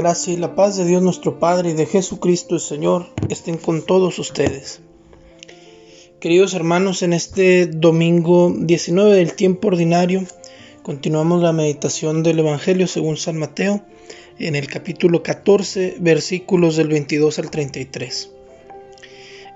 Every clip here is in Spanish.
gracia y la paz de Dios nuestro Padre y de Jesucristo el Señor estén con todos ustedes. Queridos hermanos, en este domingo 19 del tiempo ordinario, continuamos la meditación del Evangelio según San Mateo, en el capítulo 14, versículos del 22 al 33.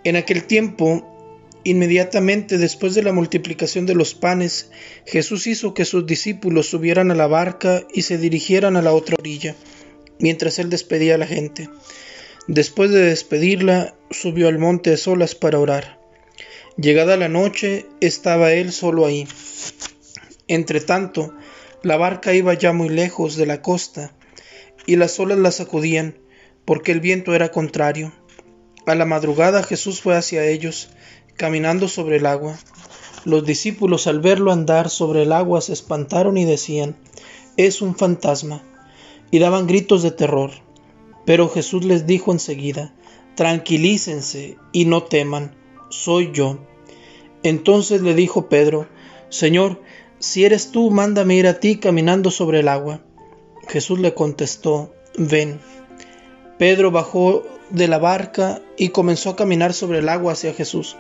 En aquel tiempo, inmediatamente después de la multiplicación de los panes, Jesús hizo que sus discípulos subieran a la barca y se dirigieran a la otra orilla, mientras él despedía a la gente. Después de despedirla, subió al monte a solas para orar. Llegada la noche, estaba él solo ahí. Entretanto, la barca iba ya muy lejos de la costa, y las olas la sacudían, porque el viento era contrario. A la madrugada Jesús fue hacia ellos, caminando sobre el agua. Los discípulos, al verlo andar sobre el agua, se espantaron y decían: «Es un fantasma», y daban gritos de terror. Pero Jesús les dijo enseguida: «Tranquilícense y no teman, soy yo». Entonces le dijo Pedro: «Señor, si eres tú, mándame ir a ti caminando sobre el agua». Jesús le contestó: «Ven». Pedro bajó de la barca y comenzó a caminar sobre el agua hacia Jesús.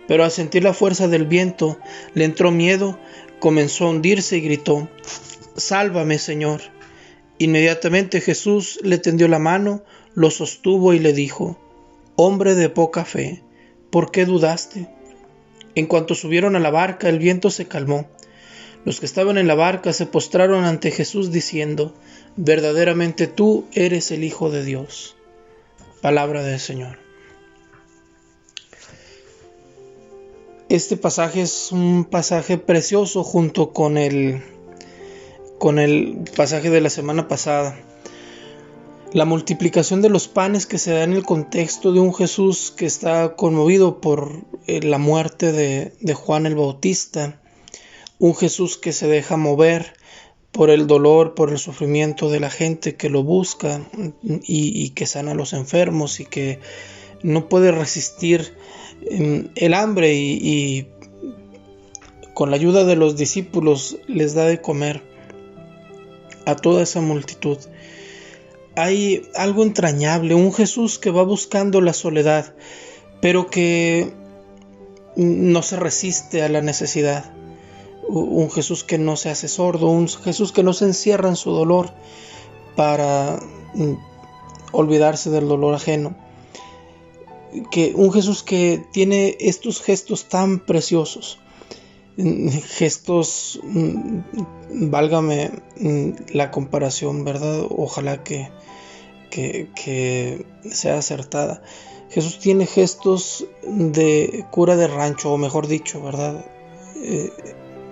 Pero al sentir la fuerza del viento, le entró miedo, comenzó a hundirse y gritó: «Sálvame, Señor». Inmediatamente Jesús le tendió la mano, lo sostuvo y le dijo: «Hombre de poca fe, ¿por qué dudaste?». En cuanto subieron a la barca, el viento se calmó. Los que estaban en la barca se postraron ante Jesús diciendo: «Verdaderamente tú eres el Hijo de Dios». Palabra del Señor. Este pasaje es un pasaje precioso junto con el pasaje de la semana pasada. La multiplicación de los panes que se da en el contexto de un Jesús que está conmovido por la muerte de Juan el Bautista. Un Jesús que se deja mover por el dolor, por el sufrimiento de la gente que lo busca y que sana a los enfermos y que no puede resistir el hambre y con la ayuda de los discípulos les da de comer a toda esa multitud. Hay algo entrañable, un Jesús que va buscando la soledad, pero que no se resiste a la necesidad. Un Jesús que no se hace sordo, un Jesús que no se encierra en su dolor para olvidarse del dolor ajeno. Un Jesús que tiene estos gestos tan preciosos, gestos, válgame la comparación, ¿verdad? Ojalá que sea acertada. Jesús tiene gestos de cura de rancho, o mejor dicho, ¿verdad?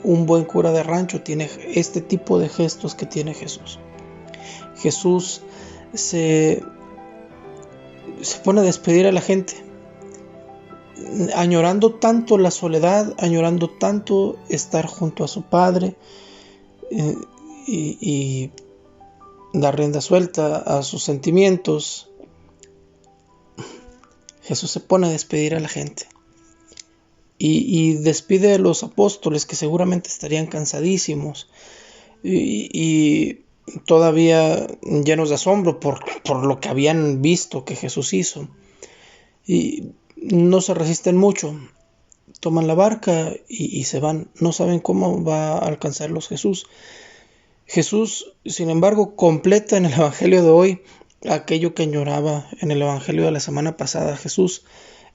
Un buen cura de rancho tiene este tipo de gestos que tiene Jesús. Jesús se pone a despedir a la gente, añorando tanto la soledad, añorando tanto estar junto a su Padre y dar rienda suelta a sus sentimientos. Jesús se pone a despedir a la gente y despide a los apóstoles que seguramente estarían cansadísimos y todavía llenos de asombro por lo que habían visto que Jesús hizo. Y no se resisten mucho, toman la barca y se van. No saben cómo va a alcanzarlos Jesús. Jesús, sin embargo, completa en el Evangelio de hoy aquello que añoraba en el Evangelio de la semana pasada. Jesús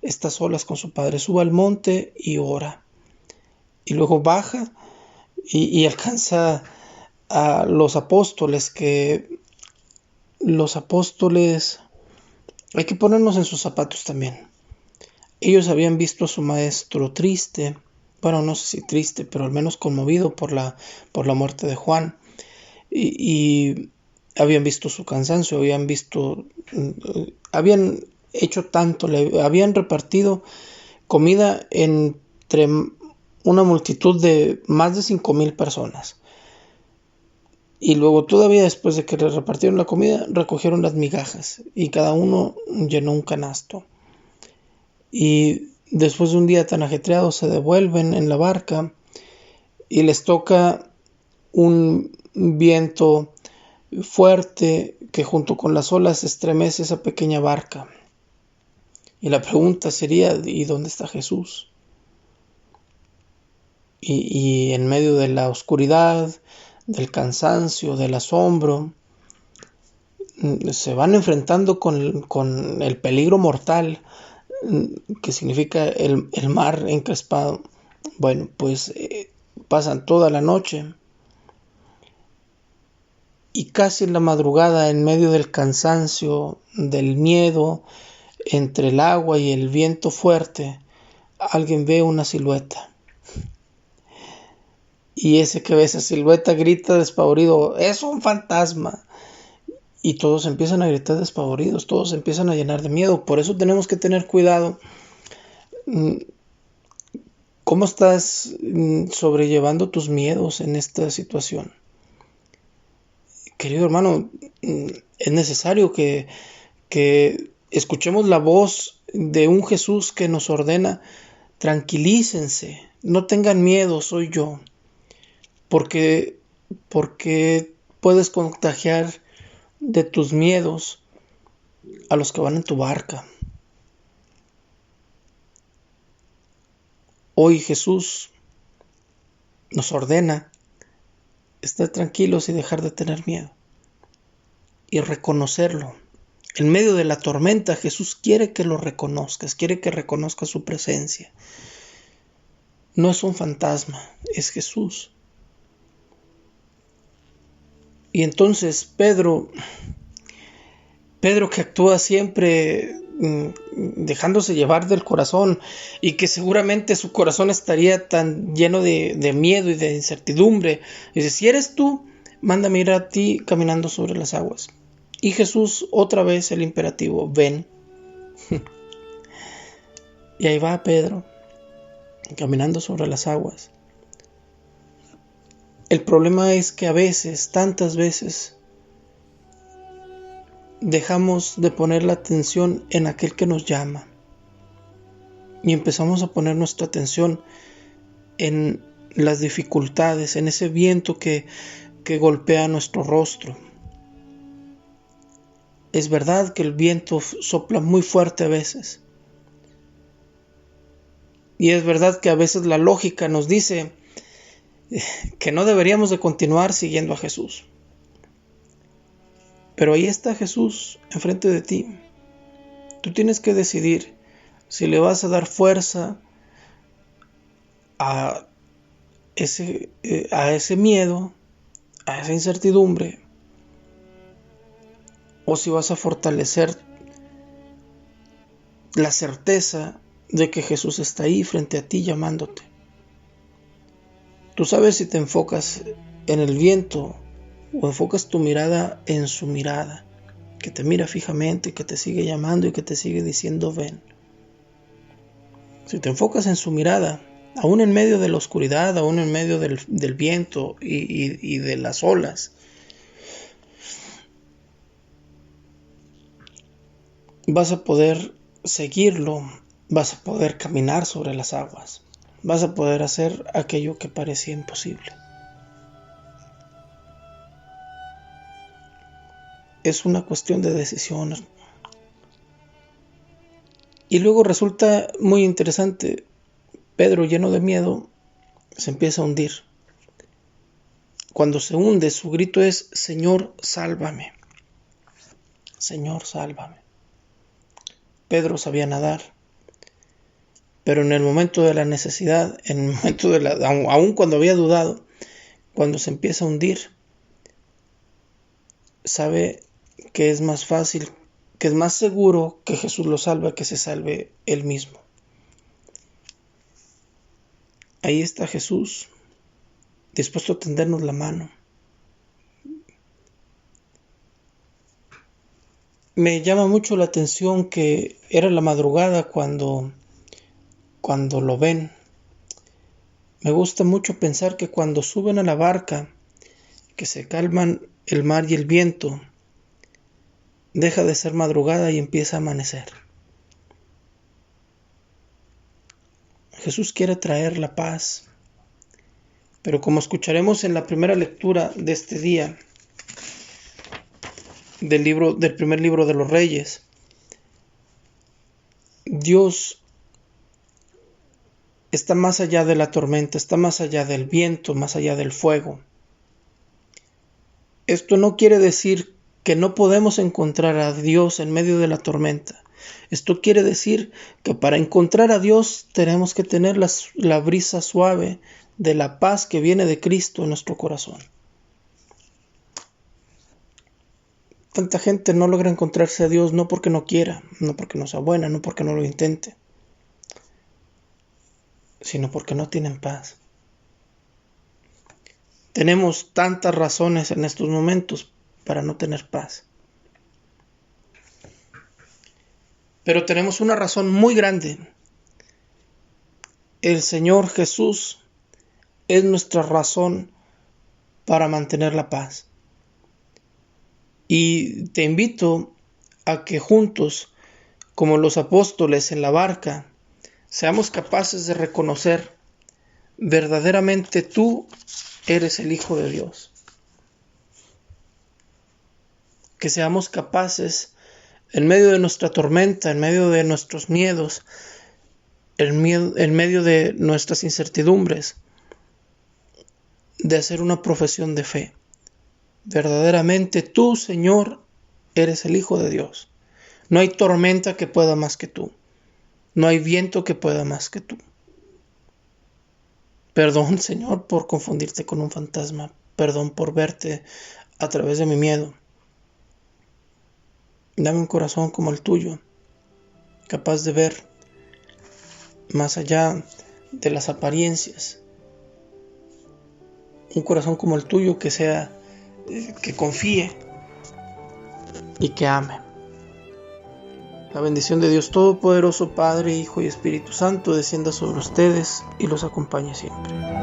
está solas con su Padre, sube al monte y ora. Y luego baja y alcanza a los apóstoles, hay que ponernos en sus zapatos también. Ellos habían visto a su maestro triste, bueno, no sé si triste, pero al menos conmovido por la muerte de Juan. Y habían visto su cansancio, habían hecho tanto, le habían repartido comida entre una multitud de más de 5,000 personas. Y luego todavía después de que les repartieron la comida, recogieron las migajas y cada uno llenó un canasto. Y después de un día tan ajetreado se devuelven en la barca y les toca un viento fuerte que junto con las olas estremece esa pequeña barca. Y la pregunta sería, ¿y dónde está Jesús? Y en medio de la oscuridad, del cansancio, del asombro, se van enfrentando con el peligro mortal que significa el mar encrespado. Bueno, pues pasan toda la noche y casi en la madrugada, en medio del cansancio, del miedo, entre el agua y el viento fuerte, alguien ve una silueta. Y ese que ve esa silueta grita despavorido, ¡es un fantasma! Y todos empiezan a gritar despavoridos, todos empiezan a llenar de miedo. Por eso tenemos que tener cuidado. ¿Cómo estás sobrellevando tus miedos en esta situación? Querido hermano, es necesario que escuchemos la voz de un Jesús que nos ordena, tranquilícense, no tengan miedo, soy yo. Porque puedes contagiar de tus miedos a los que van en tu barca. Hoy Jesús nos ordena estar tranquilos y dejar de tener miedo y reconocerlo. En medio de la tormenta, Jesús quiere que lo reconozcas, quiere que reconozcas su presencia. No es un fantasma, es Jesús. Y entonces Pedro que actúa siempre dejándose llevar del corazón y que seguramente su corazón estaría tan lleno de miedo y de incertidumbre, dice, si eres tú, mándame ir a ti caminando sobre las aguas. Y Jesús, otra vez el imperativo, ven. Y ahí va Pedro, caminando sobre las aguas. El problema es que a veces, tantas veces, dejamos de poner la atención en aquel que nos llama y empezamos a poner nuestra atención en las dificultades, en ese viento que golpea nuestro rostro. Es verdad que el viento sopla muy fuerte a veces, y es verdad que a veces la lógica nos dice que no deberíamos de continuar siguiendo a Jesús. Pero ahí está Jesús enfrente de ti. Tú tienes que decidir si le vas a dar fuerza a ese miedo, a esa incertidumbre, o si vas a fortalecer la certeza de que Jesús está ahí frente a ti llamándote. Tú sabes si te enfocas en el viento o enfocas tu mirada en su mirada, que te mira fijamente, que te sigue llamando y que te sigue diciendo ven. Si te enfocas en su mirada, aún en medio de la oscuridad, aún en medio del viento y de las olas, vas a poder seguirlo, vas a poder caminar sobre las aguas, vas a poder hacer aquello que parecía imposible. Es una cuestión de decisión. Y luego resulta muy interesante, Pedro, lleno de miedo, se empieza a hundir. Cuando se hunde, su grito es, Señor, sálvame. Señor, sálvame. Pedro sabía nadar, pero en el momento de la necesidad, en el momento aun cuando había dudado, cuando se empieza a hundir, sabe que es más fácil, que es más seguro que Jesús lo salve que se salve él mismo. Ahí está Jesús, dispuesto a tendernos la mano. Me llama mucho la atención que era la madrugada cuando lo ven. Me gusta mucho pensar que cuando suben a la barca, que se calman el mar y el viento, deja de ser madrugada y empieza a amanecer. Jesús quiere traer la paz, pero como escucharemos en la primera lectura de este día, del primer libro de los Reyes. Dios está más allá de la tormenta, está más allá del viento, más allá del fuego. Esto no quiere decir que no podemos encontrar a Dios en medio de la tormenta. Esto quiere decir que para encontrar a Dios tenemos que tener la brisa suave de la paz que viene de Cristo en nuestro corazón. Tanta gente no logra encontrarse a Dios no porque no quiera, no porque no sea buena, no porque no lo intente, sino porque no tienen paz. Tenemos tantas razones en estos momentos para no tener paz. Pero tenemos una razón muy grande. El Señor Jesús es nuestra razón para mantener la paz. Y te invito a que juntos, como los apóstoles en la barca, seamos capaces de reconocer verdaderamente tú eres el Hijo de Dios. Que seamos capaces, en medio de nuestra tormenta, en medio de nuestros miedos, en medio de nuestras incertidumbres, de hacer una profesión de fe. Verdaderamente tú, Señor, eres el Hijo de Dios. No hay tormenta que pueda más que tú. No hay viento que pueda más que tú. Perdón, Señor, por confundirte con un fantasma. Perdón por verte a través de mi miedo. Dame un corazón como el tuyo, capaz de ver más allá de las apariencias. Un corazón como el tuyo que confíe y que ame. La bendición de Dios Todopoderoso, Padre, Hijo y Espíritu Santo, descienda sobre ustedes y los acompañe siempre.